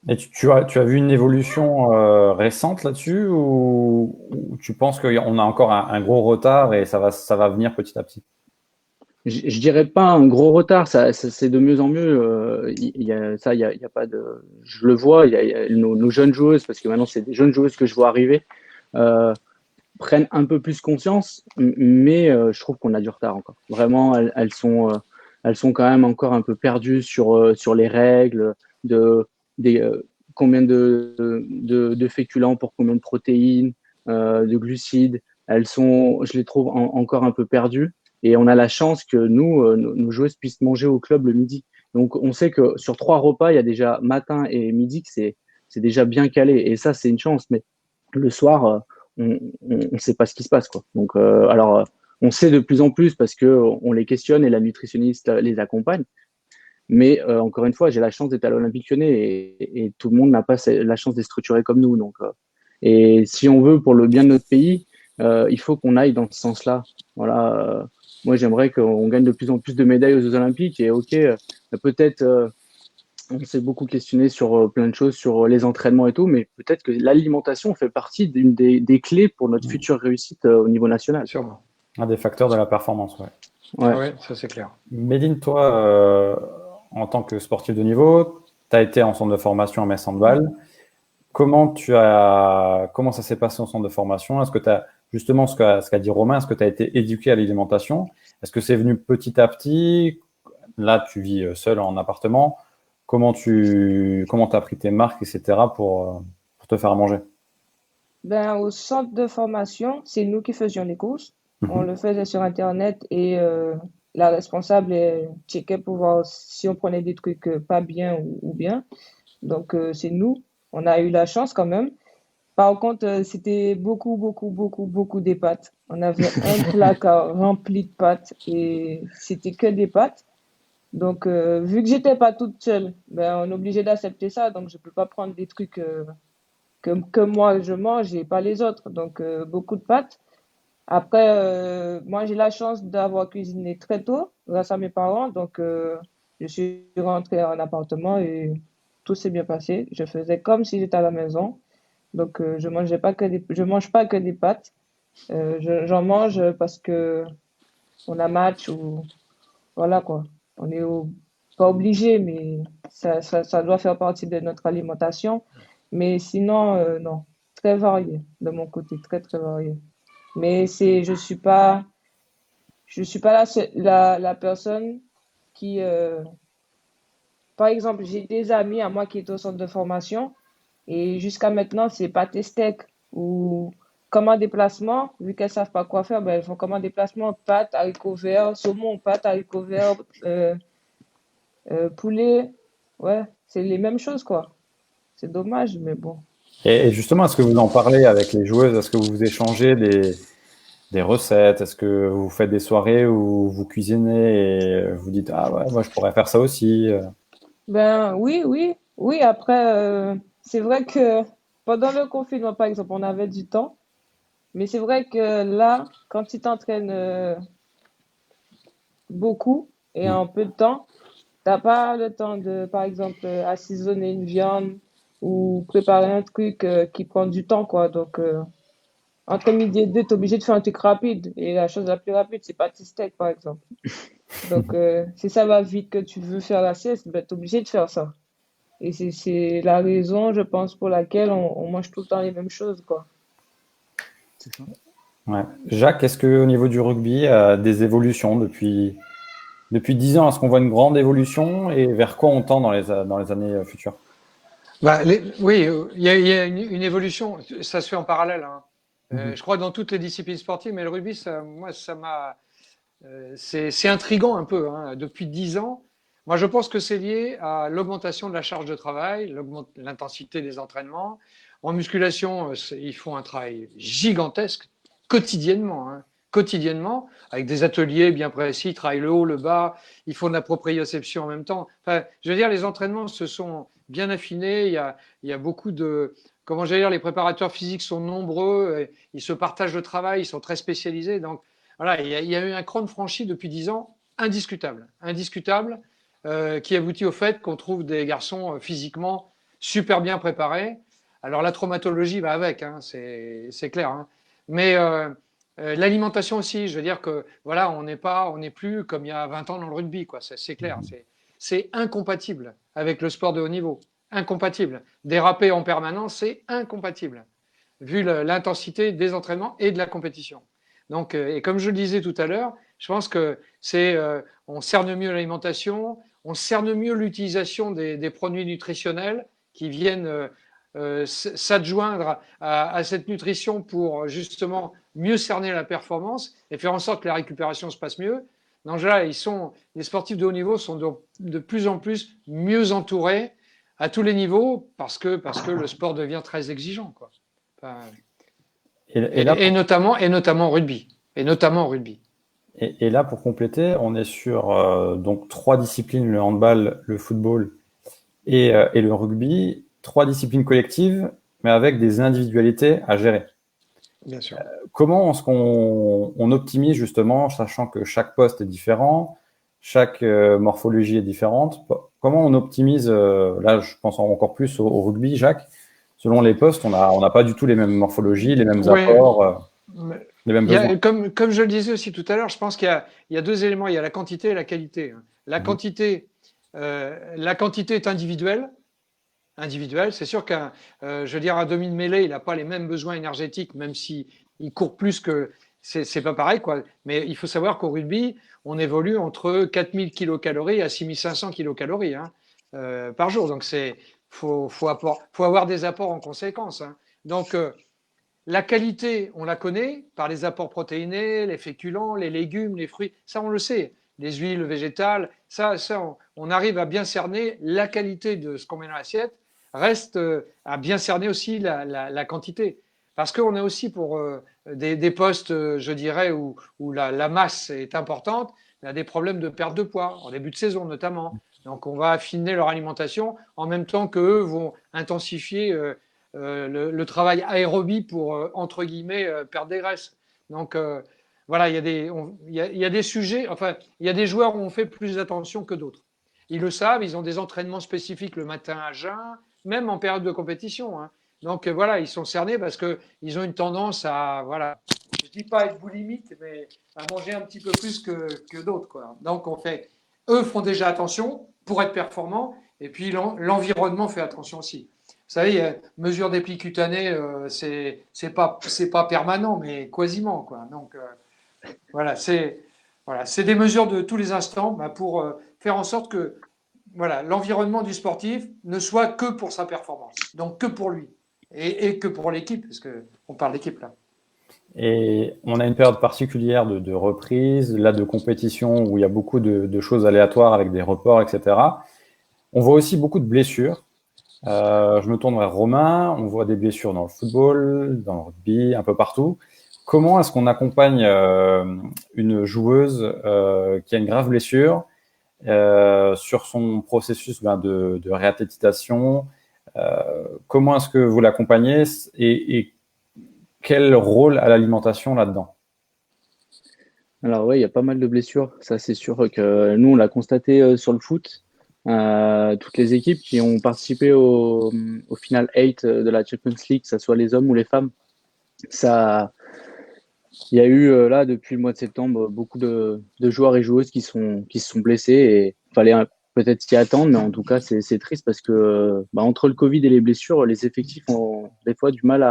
Et tu as vu une évolution récente là-dessus ou tu penses qu'on a encore un gros retard et ça va venir petit à petit? Je dirais pas un gros retard, ça c'est de mieux en mieux. Il y a ça, il y a pas de. Je le vois, il y a nos jeunes joueuses, parce que maintenant c'est des jeunes joueuses que je vois arriver, euh, prennent un peu plus conscience, mais je trouve qu'on a du retard encore. Vraiment, elles sont quand même encore un peu perdues sur les règles de des combien de féculents pour combien de protéines, de glucides. Je les trouve encore un peu perdues. Et on a la chance que nos joueuses puissent manger au club le midi. Donc, on sait que sur 3 repas, il y a déjà matin et midi, que c'est déjà bien calé. Et ça, c'est une chance. Mais le soir, on ne sait pas ce qui se passe, quoi. Donc, on sait de plus en plus parce que on les questionne et la nutritionniste les accompagne. Mais encore une fois, j'ai la chance d'être à l'Olympique Lyonnais et tout le monde n'a pas la chance d'être structuré comme nous. Donc, et si on veut pour le bien de notre pays, il faut qu'on aille dans ce sens-là. Voilà. Moi, j'aimerais qu'on gagne de plus en plus de médailles aux Jeux Olympiques. Et ok, peut-être on s'est beaucoup questionné sur plein de choses, sur les entraînements et tout, mais peut-être que l'alimentation fait partie d'une des clés pour notre future réussite au niveau national. Sûrement. Un des facteurs de la performance, ouais. Ouais. Oui, ça c'est clair. Méline, toi, en tant que sportif de niveau, tu as été en centre de formation à Metz Handball. Comment ça s'est passé en centre de formation? Est-ce que tu as, justement, ce qu'a dit Romain, est-ce que tu as été éduqué à l'alimentation? Est-ce que c'est venu petit à petit? Là, tu vis seul en appartement. Comment t'as pris tes marques, etc. pour te faire manger? Au centre de formation, c'est nous qui faisions les courses. On le faisait sur Internet et la responsable checkait pour voir si on prenait des trucs pas bien ou bien. Donc, c'est nous. On a eu la chance quand même. Par contre, c'était beaucoup, beaucoup, beaucoup, beaucoup des pâtes. On avait un placard rempli de pâtes et c'était que des pâtes. Donc, vu que j'étais pas toute seule, on est obligé d'accepter ça. Donc, je peux pas prendre des trucs que moi je mange et pas les autres. Donc, beaucoup de pâtes. Après, moi, j'ai la chance d'avoir cuisiné très tôt grâce à mes parents. Donc, je suis rentrée en appartement et tout s'est bien passé. Je faisais comme si j'étais à la maison. Donc, je mange pas que des pâtes. J'en mange parce que on a match ou voilà quoi. On est pas obligé, mais ça doit faire partie de notre alimentation. Mais sinon, non, très varié de mon côté, très très varié. Mais je suis pas la personne qui, par exemple, j'ai des amis à moi qui étaient au centre de formation et jusqu'à maintenant, c'est pâtes et steak ou comme un déplacement, vu qu'elles savent pas quoi faire, elles font comme un déplacement, pâtes, haricots verts, saumon, pâtes, haricots verts, poulet. Ouais, c'est les mêmes choses, quoi. C'est dommage, mais bon. Et justement, est-ce que vous en parlez avec les joueuses? Est-ce que vous échangez des recettes? Est-ce que vous faites des soirées où vous cuisinez et vous dites, ah ouais, moi je pourrais faire ça aussi? Oui, oui, oui. Après, c'est vrai que pendant le confinement, par exemple, on avait du temps. Mais c'est vrai que là, quand tu t'entraînes beaucoup, Et en peu de temps, t'as pas le temps de, par exemple, assaisonner une viande ou préparer un truc qui prend du temps, quoi. Donc, entre midi et deux, t'es obligé de faire un truc rapide. Et la chose la plus rapide, c'est pas tes steaks, par exemple. Donc, si ça va vite que tu veux faire la sieste, ben, t'es obligé de faire ça. Et c'est la raison, je pense, pour laquelle on mange tout le temps les mêmes choses, quoi. C'est ça. Ouais. Jacques, est-ce qu'au niveau du rugby, des évolutions depuis 10 ans, est-ce qu'on voit une grande évolution et vers quoi on tend dans les années futures? Oui, il y a une évolution, ça se fait en parallèle, hein. Je crois dans toutes les disciplines sportives, mais le rugby, moi, ça m'a, c'est intriguant un peu, hein. Depuis 10 ans, moi, je pense que c'est lié à l'augmentation de la charge de travail, l'intensité des entraînements. En musculation, ils font un travail gigantesque quotidiennement, hein. Quotidiennement, avec des ateliers bien précis, ils travaillent le haut, le bas, ils font de la proprioception en même temps. Enfin, je veux dire, les entraînements se sont bien affinés. Il y a beaucoup de, comment j'allais dire, les préparateurs physiques sont nombreux, ils se partagent le travail, ils sont très spécialisés. Donc, voilà, il y a eu un cran de franchi depuis 10 ans, indiscutable, indiscutable, qui aboutit au fait qu'on trouve des garçons physiquement super bien préparés. Alors la traumatologie va avec, hein, c'est clair, hein. Mais l'alimentation aussi, je veux dire que voilà, on n'est plus comme il y a 20 ans dans le rugby, quoi. C'est clair, c'est incompatible avec le sport de haut niveau, incompatible. Déraper en permanence, c'est incompatible, vu l'intensité des entraînements et de la compétition. Donc, et comme je le disais tout à l'heure, je pense que on cerne mieux l'alimentation, on cerne mieux l'utilisation des produits nutritionnels qui viennent s'adjoindre à cette nutrition pour justement mieux cerner la performance et faire en sorte que la récupération se passe mieux. Donc là, les sportifs de haut niveau sont de plus en plus mieux entourés à tous les niveaux parce que le sport devient très exigeant, quoi. Enfin, Et là, et notamment au rugby. Et notamment au rugby. et là, pour compléter, on est sur donc 3 disciplines, le handball, le football et le rugby, 3 disciplines collectives, mais avec des individualités à gérer. Bien sûr. Comment est-ce qu'on optimise justement, sachant que chaque poste est différent, chaque morphologie est différente, comment on optimise, là je pense encore plus au rugby, Jacques, selon les postes, on n'a pas du tout les mêmes morphologies, les mêmes Ouais, apports, les mêmes besoins. comme je le disais aussi tout à l'heure, je pense qu'il y a deux éléments, il y a la quantité et la qualité. La quantité est individuelle. C'est sûr je veux dire, un demi de mêlée, il n'a pas les mêmes besoins énergétiques, même si il court plus que, c'est pas pareil, quoi. Mais il faut savoir qu'au rugby, on évolue entre 4000 kilocalories à 6500 kilocalories, hein, par jour. Donc faut avoir des apports en conséquence, hein. Donc la qualité, on la connaît par les apports protéinés, les féculents, les légumes, les fruits. Ça, on le sait. Les huiles végétales, on arrive à bien cerner la qualité de ce qu'on met dans l'assiette. Reste à bien cerner aussi la quantité. Parce qu'on est aussi pour des postes, je dirais, où la masse est importante, il y a des problèmes de perte de poids, en début de saison notamment. Donc, on va affiner leur alimentation en même temps qu'eux vont intensifier le travail aérobie pour, entre guillemets, perdre des graisses. Donc, voilà, il y a des sujets, enfin, il y a des joueurs où on fait plus attention que d'autres. Ils le savent, ils ont des entraînements spécifiques le matin à jeun, même en période de compétition, hein. Donc, voilà, ils sont cernés parce qu'ils ont une tendance à, voilà, je ne dis pas être boulimique, mais à manger un petit peu plus que d'autres, quoi. Donc, eux font déjà attention pour être performants, et puis l'environnement fait attention aussi. Vous savez, mesure des plis cutanés, c'est pas permanent, mais quasiment, quoi. Donc voilà, c'est des mesures de tous les instants, pour faire en sorte que voilà, l'environnement du sportif ne soit que pour sa performance, donc que pour lui et que pour l'équipe, parce que on parle d'équipe là. Et on a une période particulière de reprise, là de compétition où il y a beaucoup de choses aléatoires avec des reports, etc. On voit aussi beaucoup de blessures. Je me tourne vers Romain, on voit des blessures dans le football, dans le rugby, un peu partout. Comment est-ce qu'on accompagne une joueuse qui a une grave blessure sur son processus de réathlétisation? Comment est-ce que vous l'accompagnez et quel rôle a l'alimentation là-dedans? Alors oui, il y a pas mal de blessures. Ça, c'est sûr que nous, on l'a constaté sur le foot. Toutes les équipes qui ont participé au final 8 de la Champions League, que ce soit les hommes ou les femmes, ça, il y a eu là depuis le mois de septembre beaucoup de joueurs et joueuses qui se sont blessés et fallait peut-être s'y attendre, mais en tout cas c'est triste parce que bah, entre le Covid et les blessures, les effectifs ont des fois du mal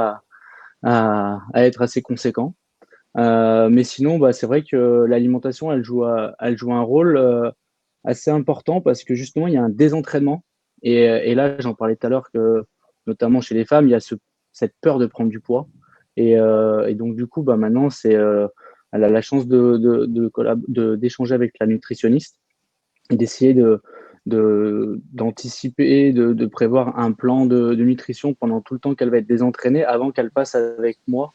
à être assez conséquents. Mais sinon, bah, c'est vrai que l'alimentation, elle joue un rôle assez important parce que justement, il y a un désentraînement. Et là, j'en parlais tout à l'heure que, notamment chez les femmes, il y a cette peur de prendre du poids. Et donc, du coup, bah, maintenant, elle a la chance d'échanger avec la nutritionniste et d'essayer d'anticiper, de prévoir un plan de nutrition pendant tout le temps qu'elle va être désentraînée avant qu'elle passe avec moi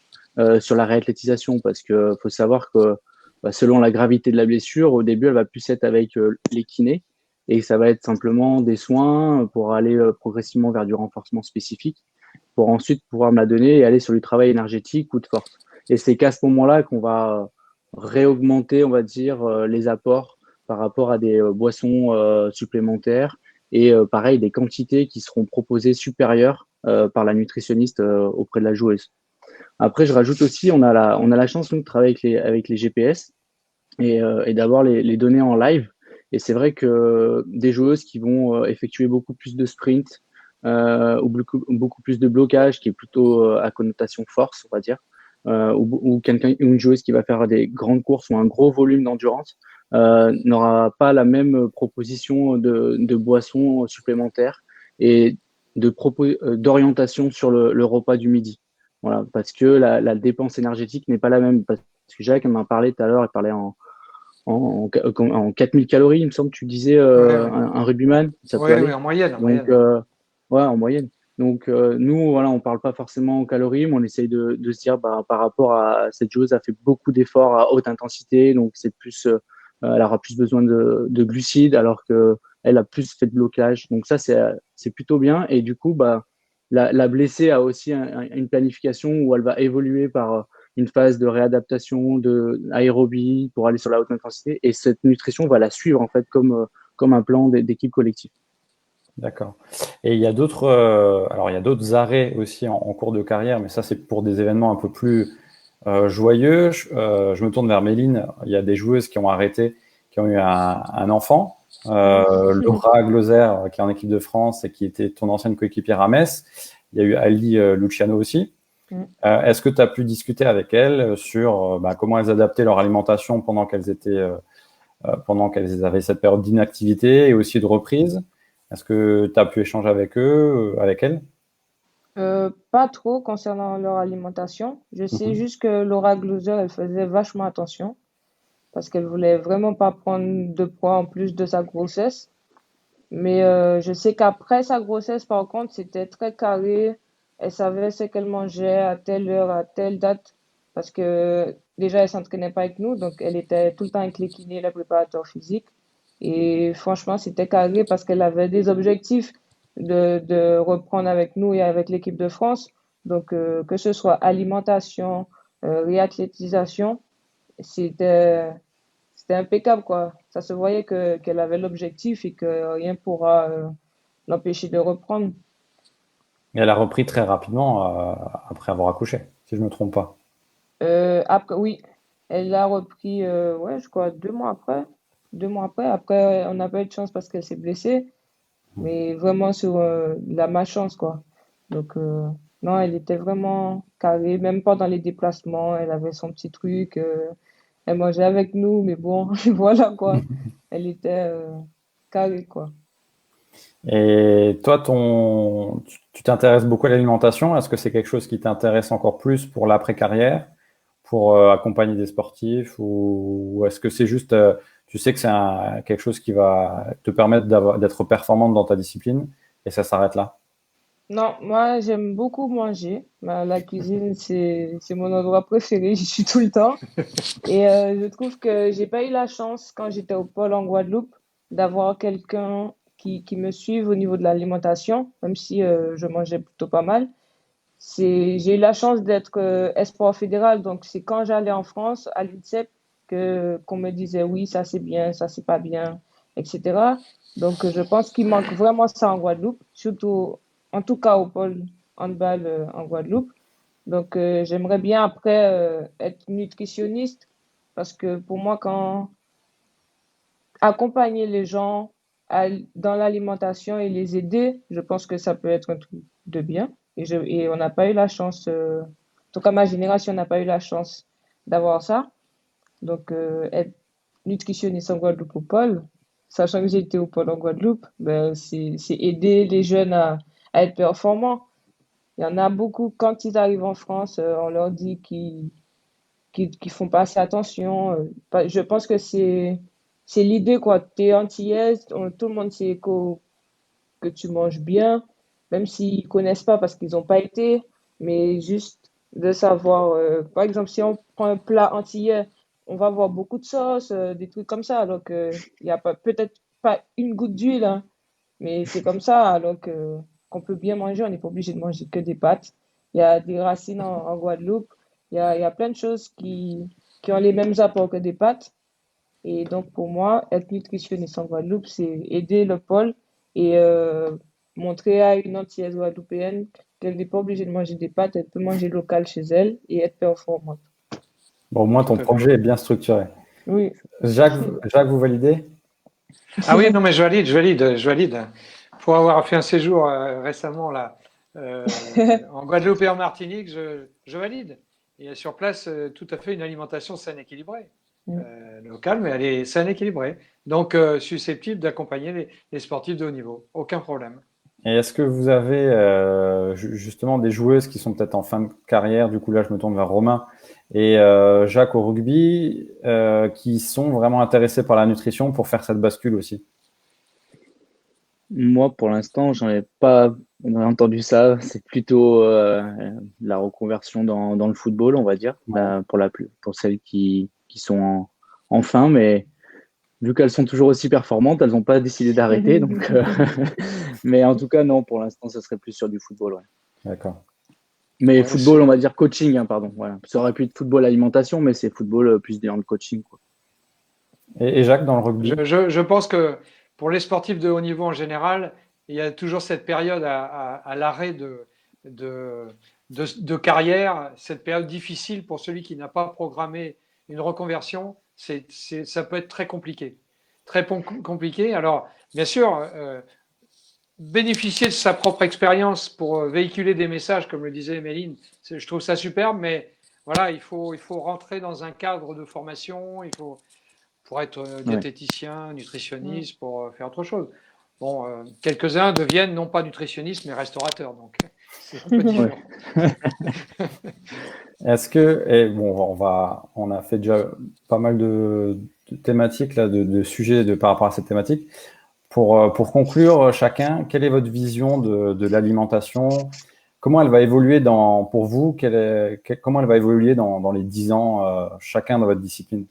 sur la réathlétisation. Parce que faut savoir que bah, selon la gravité de la blessure, au début, elle va plus être avec les kinés et ça va être simplement des soins pour aller progressivement vers du renforcement spécifique pour ensuite pouvoir me la donner et aller sur du travail énergétique ou de force. Et c'est qu'à ce moment-là qu'on va réaugmenter, on va dire, les apports par rapport à des boissons supplémentaires et pareil, des quantités qui seront proposées supérieures par la nutritionniste auprès de la joueuse. Après, je rajoute aussi, on a la chance nous, de travailler avec les GPS et d'avoir les données en live. Et c'est vrai que des joueuses qui vont effectuer beaucoup plus de sprints ou beaucoup plus de blocage, qui est plutôt à connotation force, on va dire, ou une joueuse qui va faire des grandes courses ou un gros volume d'endurance, n'aura pas la même proposition de boissons supplémentaires et d'orientation sur le repas du midi. Voilà, parce que la dépense énergétique n'est pas la même. Parce que Jacques m'en parlait tout à l'heure, il parlait en 4000 calories, il me semble que tu disais, Ouais, ouais. un rugbyman, ça peut Oui, aller. oui, en moyenne, en Donc, moyenne. ouais, en moyenne. Donc, nous, voilà, on parle pas forcément en calories, mais on essaye de se dire, bah, par rapport à cette joueuse, elle fait beaucoup d'efforts à haute intensité, donc c'est plus, elle aura plus besoin de glucides, alors que elle a plus fait de blocage. Donc ça, c'est plutôt bien. Et du coup, bah, la blessée a aussi une planification où elle va évoluer par une phase de réadaptation, de aérobie pour aller sur la haute intensité. Et cette nutrition va la suivre en fait comme un plan d'équipe collective. D'accord. Et il y a d'autres, alors il y a d'autres arrêts aussi en cours de carrière, mais ça c'est pour des événements un peu plus joyeux. Je me tourne vers Méline. Il y a des joueuses qui ont arrêté, qui ont eu un enfant. Laura Gloser, qui est en équipe de France et qui était ton ancienne coéquipière à Metz. Il y a eu Ali Luciano aussi. Est-ce que tu as pu discuter avec elles sur comment elles adaptaient leur alimentation pendant qu'elles avaient cette période d'inactivité et aussi de reprise? Est-ce que tu as pu échanger avec eux, avec elles? Pas trop concernant leur alimentation. Je sais Mhm. juste que Laura Glauser, elle faisait vachement attention parce qu'elle voulait vraiment pas prendre de poids en plus de sa grossesse. Mais je sais qu'après sa grossesse, par contre, c'était très carré. Elle savait ce qu'elle mangeait à telle heure, à telle date. Parce que déjà, elle s'entraînait pas avec nous, donc elle était tout le temps avec les kinés, les préparateurs physiques. Et franchement, c'était carré parce qu'elle avait des objectifs de reprendre avec nous et avec l'équipe de France. Donc, que ce soit alimentation, réathlétisation, c'était c'était impeccable, quoi. Ça se voyait qu'elle avait l'objectif et que rien pourra l'empêcher de reprendre. Et elle a repris très rapidement après avoir accouché, si je ne me trompe pas. Après, oui, elle a repris, ouais, je crois, 2 mois après. 2 mois après. Après, on n'a pas eu de chance parce qu'elle s'est blessée, mais vraiment sur la malchance, quoi. Donc, non, elle était vraiment carrée, même pendant les déplacements, elle avait son petit truc, elle mangeait avec nous, mais bon, voilà, quoi. Elle était carrée, quoi. Et toi, tu t'intéresses beaucoup à l'alimentation. Est-ce que c'est quelque chose qui t'intéresse encore plus pour l'après-carrière, pour accompagner des sportifs, ou est-ce que c'est juste, tu sais que c'est quelque chose qui va te permettre d'être performante dans ta discipline et ça s'arrête là? Non, moi j'aime beaucoup manger. La cuisine, c'est mon endroit préféré, j'y suis tout le temps. Et je trouve que j'ai pas eu la chance quand j'étais au pôle en Guadeloupe d'avoir quelqu'un qui me suive au niveau de l'alimentation, même si je mangeais plutôt pas mal. J'ai eu la chance d'être espoir fédéral, donc c'est quand j'allais en France à l'INSEP, qu'on me disait oui, ça c'est bien, ça c'est pas bien, etc. Donc, je pense qu'il manque vraiment ça en Guadeloupe, surtout, en tout cas au pôle handball en Guadeloupe. Donc, j'aimerais bien après être nutritionniste parce que pour moi, quand accompagner les gens dans l'alimentation et les aider, je pense que ça peut être un truc de bien. Et on n'a pas eu la chance, en tout cas ma génération n'a pas eu la chance d'avoir ça. Donc, être nutritionniste en Guadeloupe au pôle, sachant que j'ai été au pôle en Guadeloupe, ben, c'est aider les jeunes à être performants. Il y en a beaucoup, quand ils arrivent en France, on leur dit qu'ils font pas assez attention. Je pense que c'est l'idée, quoi. T'es antillaise, tout le monde sait que tu manges bien, même s'ils connaissent pas parce qu'ils n'ont pas été, mais juste de savoir, par exemple, si on prend un plat antillais, on va avoir beaucoup de sauce, des trucs comme ça, donc il y a pas, peut-être pas une goutte d'huile, hein, mais c'est comme ça, alors qu'on peut bien manger, on n'est pas obligé de manger que des pâtes. Il y a des racines en Guadeloupe, il y a plein de choses qui ont les mêmes apports que des pâtes. Et donc, pour moi, être nutritionniste en Guadeloupe, c'est aider le pôle et montrer à une antillaise guadeloupéenne qu'elle n'est pas obligée de manger des pâtes, elle peut manger local chez elle et être performante. Bon, au moins, ton projet est bien structuré. Oui. Jacques, vous validez? Ah oui, non, mais je valide. Pour avoir fait un séjour récemment là, en Guadeloupe et en Martinique, je valide. Il y a sur place tout à fait une alimentation saine et équilibrée. Locale, mais elle est saine et équilibrée. Donc, susceptible d'accompagner les sportifs de haut niveau. Aucun problème. Et est-ce que vous avez justement des joueuses qui sont peut-être en fin de carrière, du coup là je me tourne vers Romain et Jacques au rugby, qui sont vraiment intéressés par la nutrition pour faire cette bascule aussi? Moi, pour l'instant, j'en ai pas entendu ça. C'est plutôt la reconversion dans le football, on va dire, Ouais. pour celles qui sont en fin, mais vu qu'elles sont toujours aussi performantes, elles n'ont pas décidé d'arrêter. Donc, mais en tout cas, non, pour l'instant, ce serait plus sur du football. Ouais. D'accord. Mais Ouais, football, on va dire coaching, hein, pardon. Voilà. Ça aurait pu être football alimentation, mais c'est football plus dans le coaching, quoi. Et Jacques, dans le rugby? je pense que pour les sportifs de haut niveau en général, il y a toujours cette période à l'arrêt de carrière, cette période difficile pour celui qui n'a pas programmé une reconversion. Ça peut être très compliqué. Très compliqué. Alors, bien sûr, bénéficier de sa propre expérience pour véhiculer des messages, comme le disait Méline, je trouve ça superbe, mais voilà, il faut rentrer dans un cadre de formation, il faut pour être diététicien, nutritionniste, pour faire autre chose. Bon, quelques-uns deviennent non pas nutritionnistes, mais restaurateurs, donc c'est un peu différent. Est-ce que, et bon, on a fait déjà pas mal de thématiques là, de sujets par rapport à cette thématique. Pour conclure, chacun, quelle est votre vision de l'alimentation? Comment elle va évoluer pour vous? Comment elle va évoluer dans les 10 ans, chacun dans votre discipline?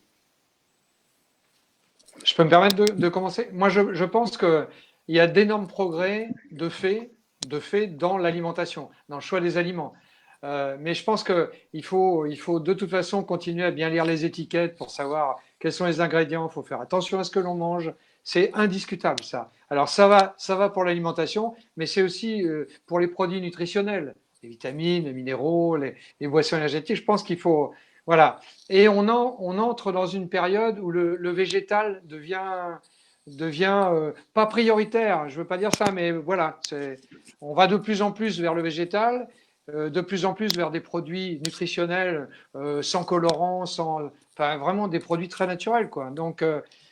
Je peux me permettre de commencer? Moi, je pense qu'il y a d'énormes progrès de fait dans l'alimentation, dans le choix des aliments. Mais je pense qu'il faut de toute façon continuer à bien lire les étiquettes pour savoir quels sont les ingrédients. Il faut faire attention à ce que l'on mange. C'est indiscutable, ça. Alors, ça va pour l'alimentation, mais c'est aussi pour les produits nutritionnels, les vitamines, les minéraux, les boissons énergétiques. Je pense qu'il faut. Voilà. Et on entre dans une période où le végétal devient pas prioritaire. Je veux pas dire ça, mais voilà. On va de plus en plus vers le végétal, de plus en plus vers des produits nutritionnels sans colorants, enfin vraiment des produits très naturels, quoi. Donc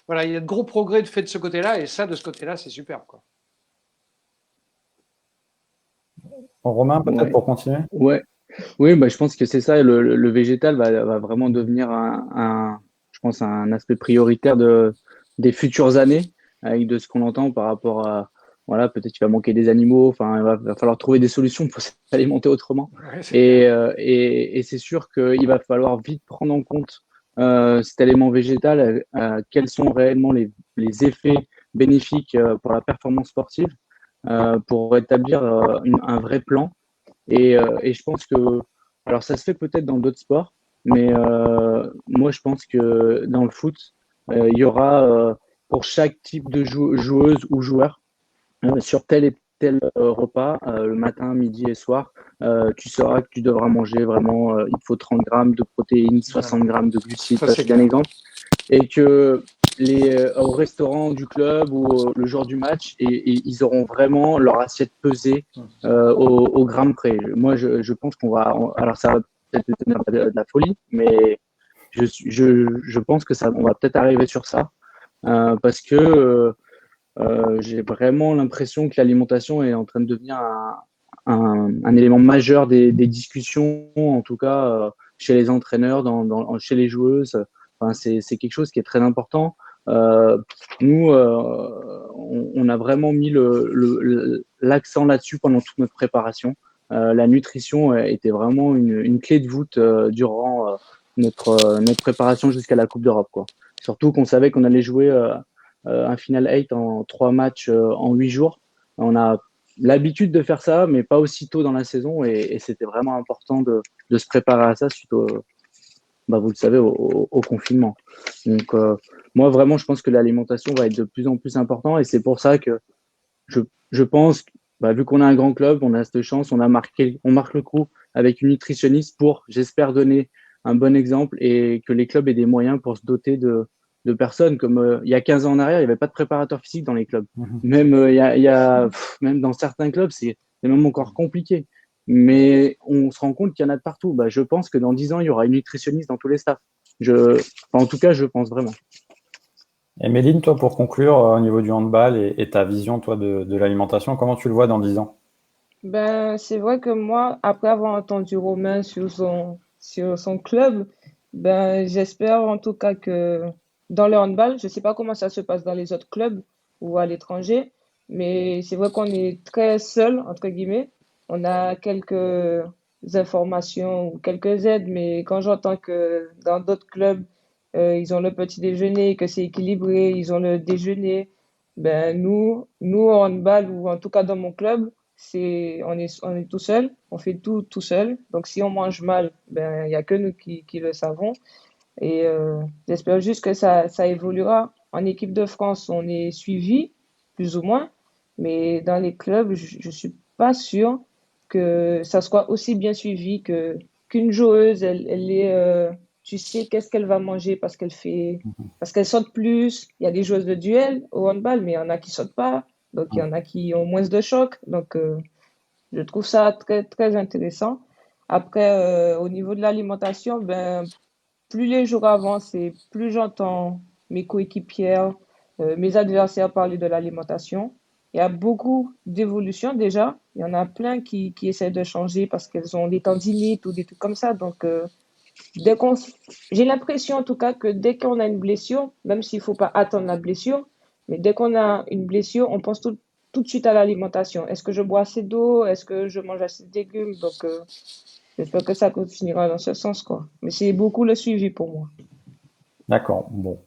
voilà, il y a de gros progrès de fait de ce côté-là, et ça, de ce côté-là, c'est superbe, quoi. Romain, peut-être pour continuer? Ouais. Oui, bah, je pense que c'est ça. Le végétal va vraiment devenir je pense, un aspect prioritaire des futures années, avec de ce qu'on entend par rapport à, voilà, peut-être qu'il va manquer des animaux. Enfin, va falloir trouver des solutions pour s'alimenter autrement. Ouais, c'est Et c'est sûr qu'il va falloir vite prendre en compte cet élément végétal, quels sont réellement les effets bénéfiques pour la performance sportive, pour établir un vrai plan. Et je pense que, alors ça se fait peut-être dans d'autres sports, mais moi, je pense que dans le foot, il y aura pour chaque type de joueuse ou joueur, sur tel et tel repas, le matin, midi et soir, tu sauras que tu devras manger vraiment, il faut 30 grammes de protéines, 60 grammes de glucides, Ça, ça c'est c'est un clair. exemple. Et que au restaurant du club ou le jour du match, et ils auront vraiment leur assiette pesée au gramme près. Moi, je pense qu'on va, alors ça va peut-être devenir de la folie, mais je pense que on va peut-être arriver sur ça parce que j'ai vraiment l'impression que l'alimentation est en train de devenir un élément majeur des discussions, en tout cas chez les entraîneurs, chez les joueuses. Enfin, c'est quelque chose qui est très important. Nous, on a vraiment mis l'accent là-dessus pendant toute notre préparation. La nutrition était vraiment une clé de voûte durant notre préparation jusqu'à la Coupe d'Europe, quoi. Surtout qu'on savait qu'on allait jouer un Final 8 en 3 matchs en 8 jours. On a l'habitude de faire ça, mais pas aussi tôt dans la saison, et c'était vraiment important de se préparer à ça suite vous le savez, au confinement. Donc, moi, vraiment, je pense que l'alimentation va être de plus en plus importante, et c'est pour ça que je pense, vu qu'on a un grand club, on a cette chance, on marque le coup avec une nutritionniste pour, j'espère, donner un bon exemple et que les clubs aient des moyens pour se doter de personnes. Comme il y a 15 ans en arrière, il n'y avait pas de préparateur physique dans les clubs. Même, même dans certains clubs, c'est même encore compliqué. Mais on se rend compte qu'il y en a de partout. Je pense que dans 10 ans, il y aura une nutritionniste dans tous les staffs. En tout cas, je pense vraiment. Et Méline, toi, pour conclure, au niveau du handball et ta vision, toi, de l'alimentation, comment tu le vois dans 10 ans? Ben, c'est vrai que moi, après avoir entendu Romain sur son club, ben, j'espère en tout cas que dans le handball, je sais pas comment ça se passe dans les autres clubs ou à l'étranger, mais c'est vrai qu'on est très seul, entre guillemets. On a quelques informations ou quelques aides, mais quand j'entends que dans d'autres clubs, ils ont le petit déjeuner, que c'est équilibré, ils ont le déjeuner, ben, nous, au handball, ou en tout cas dans mon club, on est tout seul, on fait tout seul. Donc, si on mange mal, ben, il n'y a que nous qui le savons. Et j'espère juste que ça évoluera. En équipe de France, on est suivi, plus ou moins. Mais dans les clubs, je suis pas sûre que ça soit aussi bien suivi qu'une joueuse, elle est, tu sais qu'est-ce qu'elle va manger parce qu'elle saute plus. Il y a des joueuses de duel au handball, mais il y en a qui sautent pas. Donc, il y en a qui ont moins de choc. Donc, je trouve ça très, très intéressant. Après, au niveau de l'alimentation, ben, plus les jours avancent et plus j'entends mes coéquipières, mes adversaires parler de l'alimentation. Il y a beaucoup d'évolutions déjà. Il y en a plein qui essaient de changer parce qu'elles ont des tendinites ou des trucs comme ça. Donc, dès qu'on, j'ai l'impression en tout cas que dès qu'on a une blessure, même s'il ne faut pas attendre la blessure, mais dès qu'on a une blessure, on pense tout de suite à l'alimentation. Est-ce que je bois assez d'eau? Est-ce que je mange assez de légumes? Donc, j'espère que ça continuera dans ce sens, quoi. Mais c'est beaucoup le suivi pour moi. D'accord. Bon.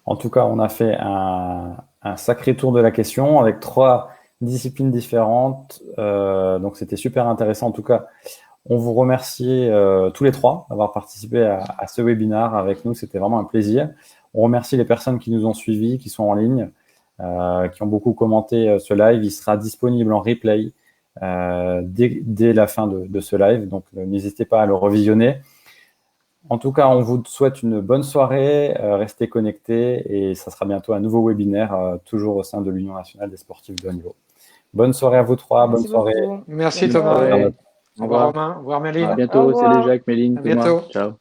En tout cas, on a fait un sacré tour de la question avec 3 disciplines différentes. Donc, c'était super intéressant. En tout cas, on vous remercie tous les 3 d'avoir participé à ce webinaire avec nous. C'était vraiment un plaisir. On remercie les personnes qui nous ont suivis, qui sont en ligne, qui ont beaucoup commenté ce live. Il sera disponible en replay dès la fin de ce live. Donc, n'hésitez pas à le revisionner. En tout cas, on vous souhaite une bonne soirée. Restez connectés et ça sera bientôt un nouveau webinaire, toujours au sein de l'Union nationale des sportifs de haut niveau. Bonne soirée à vous 3. Merci Bonne soirée. beaucoup. Merci Bonne Thomas. soirée. Ouais. Au revoir Romain. Au revoir Méline. À Au bientôt. revoir. Salut Jacques, Méline, À Thomas. bientôt. Ciao.